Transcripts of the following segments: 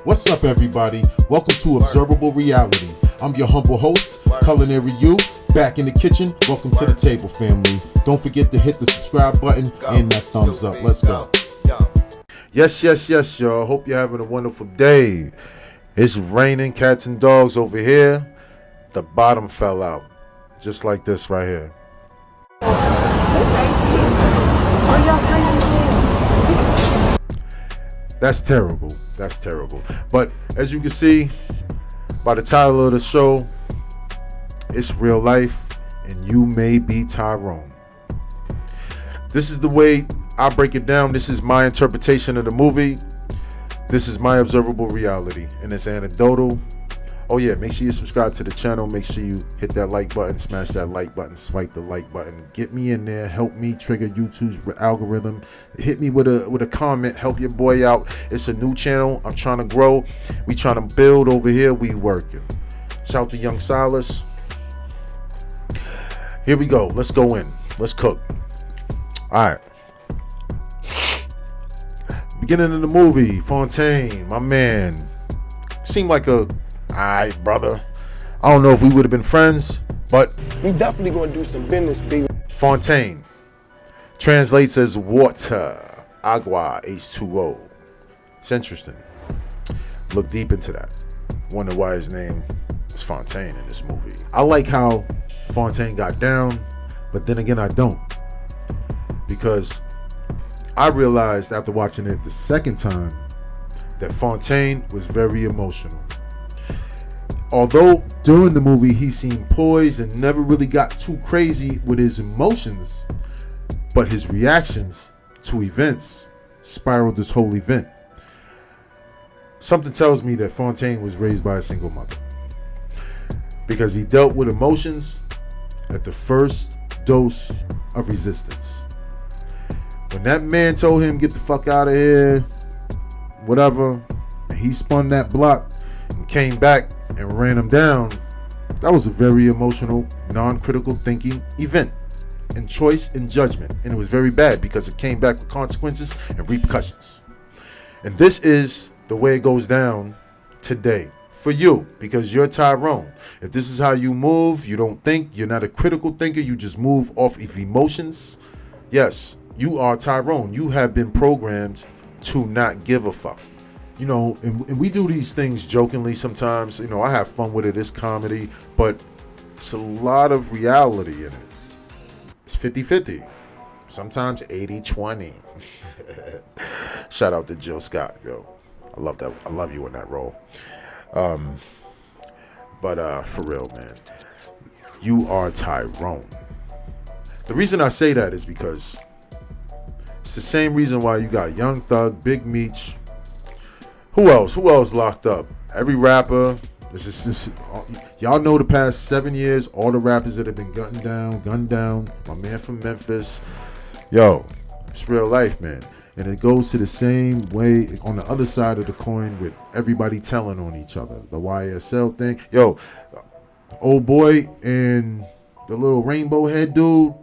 What's up, everybody? Welcome to Observable Reality. I'm your humble host, Culinary U, back in the kitchen. Welcome to the table, family. Don't forget to hit the subscribe button and that thumbs up. Let's go. Yes, y'all. Hope you're having a wonderful day. It's raining cats and dogs over here. The bottom fell out, just like this right here. That's terrible. That's terrible. But as you can see by the title of the show, it's real life, and you may be Tyroned. This is the way I break it down. This is my interpretation of the movie. This is my observable reality, and it's anecdotal. Oh yeah, make sure you subscribe to the channel. Make sure you hit that like button, smash that like button, swipe the like button. Get me in there, help me trigger YouTube's algorithm. Hit me with a comment, help your boy out. It's a new channel. I'm trying to grow. We trying to build over here. We working. Shout out to Young Silas. Here we go. Let's go in. Let's cook. All right. Beginning of the movie, Fontaine, my man, seemed like a alright brother. I don't know if we would have been friends, but we definitely gonna do some business, baby. Fontaine translates as water, agua, H2O. It's interesting. Look deep into that. Wonder why his name is Fontaine in this movie. I like how Fontaine got down, but then again I don't. Because I realized after watching it the second time that Fontaine was very emotional. Although during the movie he seemed poised and never really got too crazy with his emotions, but his reactions to events spiraled this whole event. Something tells me that Fontaine was raised by a single mother, because he dealt with emotions at the first dose of resistance. When that man told him, get the fuck out of here, whatever, and he spun that block and came back and ran him down, that was a very emotional, non-critical thinking event and choice and judgment. And it was very bad because it came back with consequences and repercussions. And this is the way it goes down today for you, because you're Tyroned. If this is how you move, you don't think, you're not a critical thinker, you just move off of emotions, yes, you are Tyroned. You have been programmed to not give a fuck. You know, and we do these things jokingly sometimes. You know, I have fun with it. It's comedy, but it's a lot of reality in it. It's 50-50. Sometimes 80-20. Shout out to Jill Scott, yo. I love that. I love you in that role. But for real, man, you are Tyroned. The reason I say that is because it's the same reason why you got Young Thug, Big Meech. Who else locked up? Every rapper. Y'all know the past 7 years, all the rappers that have been gunned down. My man from Memphis. Yo, it's real life, man. And it goes to the same way on the other side of the coin with everybody telling on each other. The YSL thing. Yo, the old boy and the little rainbow head dude,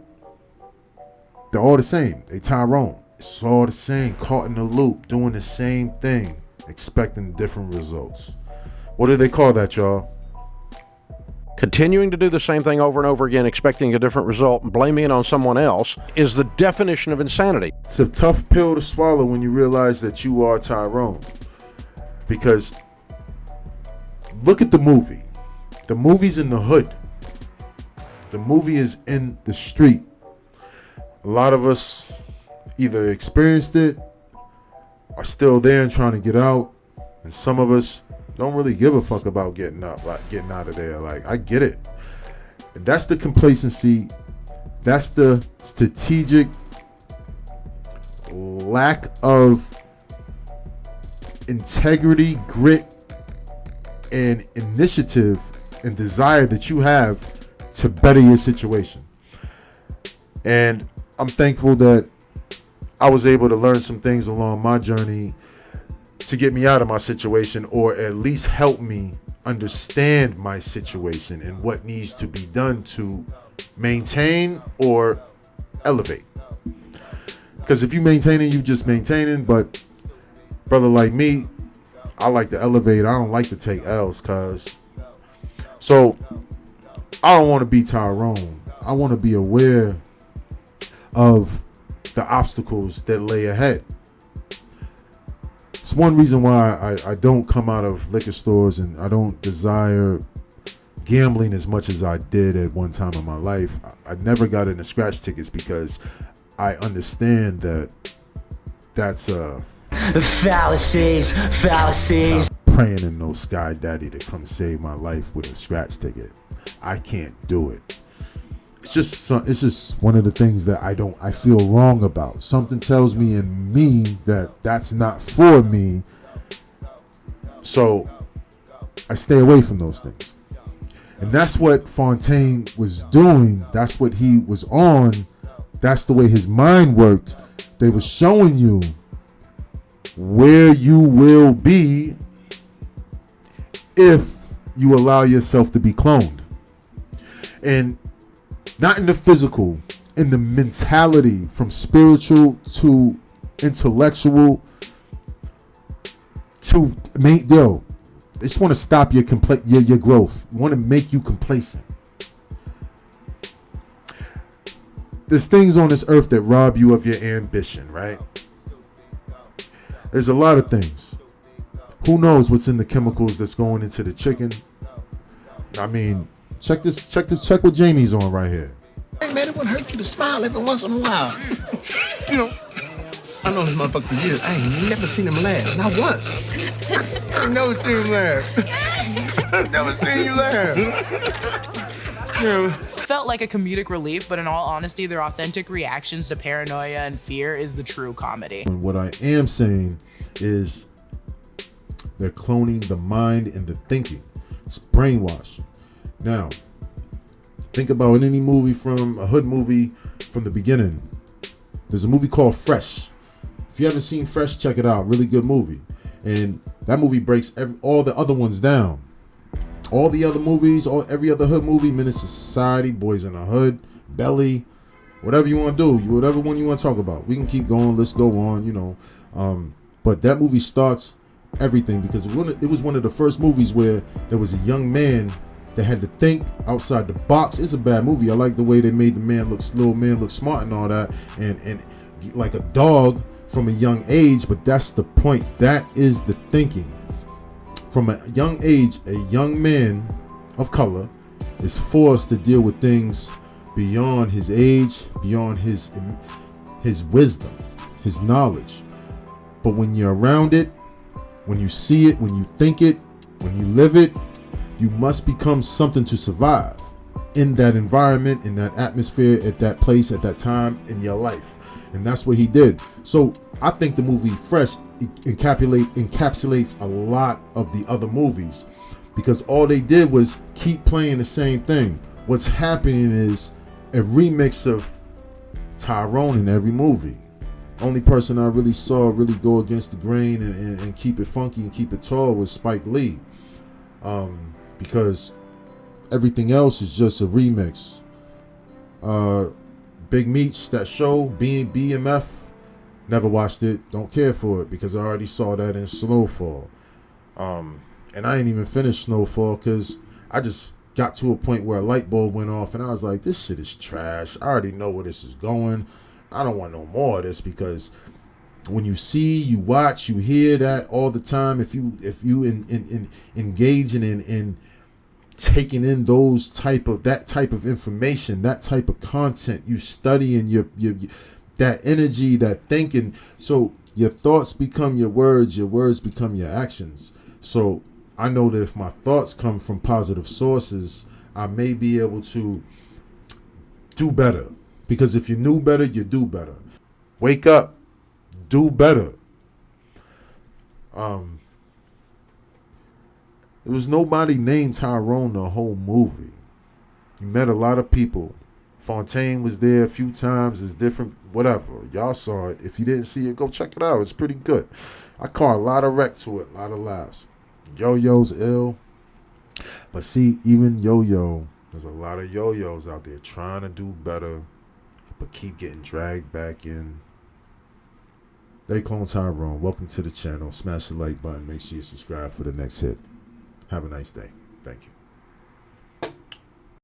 they're all the same. They Tyroned. It's all the same. Caught in the loop, doing the same thing, expecting different results. What do they call that, y'all? Continuing to do the same thing over and over again, expecting a different result and blaming it on someone else is the definition of insanity. It's a tough pill to swallow when you realize that you are Tyroned. Because look at the movie. The movie's in the hood. The movie is in the street. A lot of us either experienced it, are still there and trying to get out, and some of us don't really give a fuck about getting out of there. Like, I get it. And that's the complacency. That's the strategic lack of integrity, grit, and initiative and desire that you have to better your situation. And I'm thankful that I was able to learn some things along my journey to get me out of my situation, or at least help me understand my situation and what needs to be done to maintain or elevate. Because if you maintaining, you just maintaining. But brother like me, I like to elevate. I don't like to take L's, cuz. So I don't want to be Tyrone. I want to be aware of the obstacles that lay ahead. It's one reason why I don't come out of liquor stores, and I don't desire gambling as much as I did at one time in my life. I never got into scratch tickets because I understand that that's fallacies. Praying in no Sky Daddy to come save my life with a scratch ticket. I can't do it. It's just one of the things that I feel wrong about. Something tells me in me that that's not for me. So I stay away from those things. And that's what Fontaine was doing. That's what he was on. That's the way his mind worked. They were showing you where you will be if you allow yourself to be cloned. And not in the physical, in the mentality, from spiritual to intellectual to they just want to stop your growth. Want to make you complacent. There's things on this earth that rob you of your ambition, right? There's a lot of things. Who knows what's in the chemicals that's going into the chicken? I mean, check what Jamie's on right here. Hey man, it wouldn't hurt you to smile every once in a while. You know, I know this motherfucker for years. I ain't never seen him laugh, not once. I ain't never seen him laugh. I've never seen you laugh. You know. Felt like a comedic relief, but in all honesty, their authentic reactions to paranoia and fear is the true comedy. And what I am saying is they're cloning the mind and the thinking. It's brainwashing. Now, think about any movie from a hood movie from the beginning. There's a movie called Fresh. If you haven't seen Fresh, check it out. Really good movie. And that movie breaks all the other ones down. All the other movies, every other hood movie, Menace to Society, Boys in the Hood, Belly, whatever you want to do, whatever one you want to talk about. We can keep going. Let's go on, you know. But that movie starts everything because it was one of the first movies where there was a young man that had to think outside the box. It's a bad movie. I like the way they made the little man look smart and all that, and like a dog from a young age. But that's the point. That is the thinking. From a young age, a young man of color is forced to deal with things beyond his age, beyond his wisdom, his knowledge. But when you're around it, when you see it, when you think it, when you live it, you must become something to survive in that environment, in that atmosphere, at that place, at that time in your life. And that's what he did. So I think the movie Fresh encapsulates a lot of the other movies because all they did was keep playing the same thing. What's happening is a remix of Tyroned in every movie. Only person I really saw really go against the grain and keep it funky and keep it tall was Spike Lee. Because everything else is just a remix. Big Meats, that show, BMF, never watched it, don't care for it because I already saw that in Snowfall. And I ain't even finished Snowfall because I just got to a point where a light bulb went off and I was like, this shit is trash. I already know where this is going. I don't want no more of this because when you see, you watch, you hear that all the time. If you engaging in taking in that type of information, that type of content, you studying your that energy, that thinking, so your thoughts become your words become your actions. So I know that if my thoughts come from positive sources, I may be able to do better. Because if you knew better, you do better. Wake up, do better. There was nobody named Tyrone the whole movie. You met a lot of people. Fontaine was there a few times. It's different, whatever. Y'all saw it. If you didn't see it, go check it out. It's pretty good. I caught a lot of wreck to it, a lot of laughs. Yo-Yo's ill. But see, even Yo-Yo, there's a lot of Yo-Yos out there trying to do better, but keep getting dragged back in They clone Tyrone. Welcome to the channel. Smash the like button. Make sure you subscribe for the next hit. Have a nice day. Thank you.